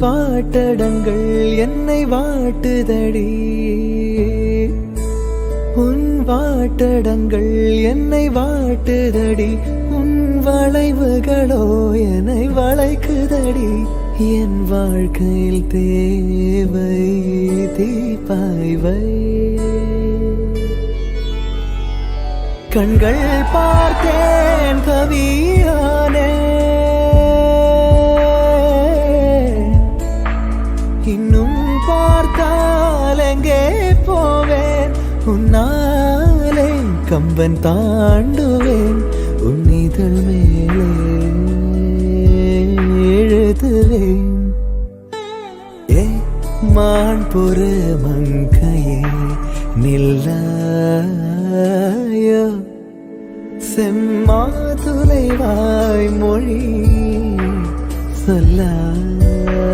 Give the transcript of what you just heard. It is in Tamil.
வாட்டடங்கள் என்னை வாட்டுதடி உன் வாட்டடங்கள் என்னை வாட்டுதடி உன் வளைவுகளோ என்னை வளைக்குதடி என் வாழ்க்கையில் தேவை தீபாய்வை கண்கள் பார்த்தேன் கவியானே இன்னும் பார்த்தால் எங்கே போவேன் உன்னாலே கம்பன் தாண்டுவேன் உன் இதழ் மேலே எழுதுவேன் ஏ மான் பொறு மங்கையே நில்லாயோ செம்மாதுளைவாய் மொழி சொல்லாயோ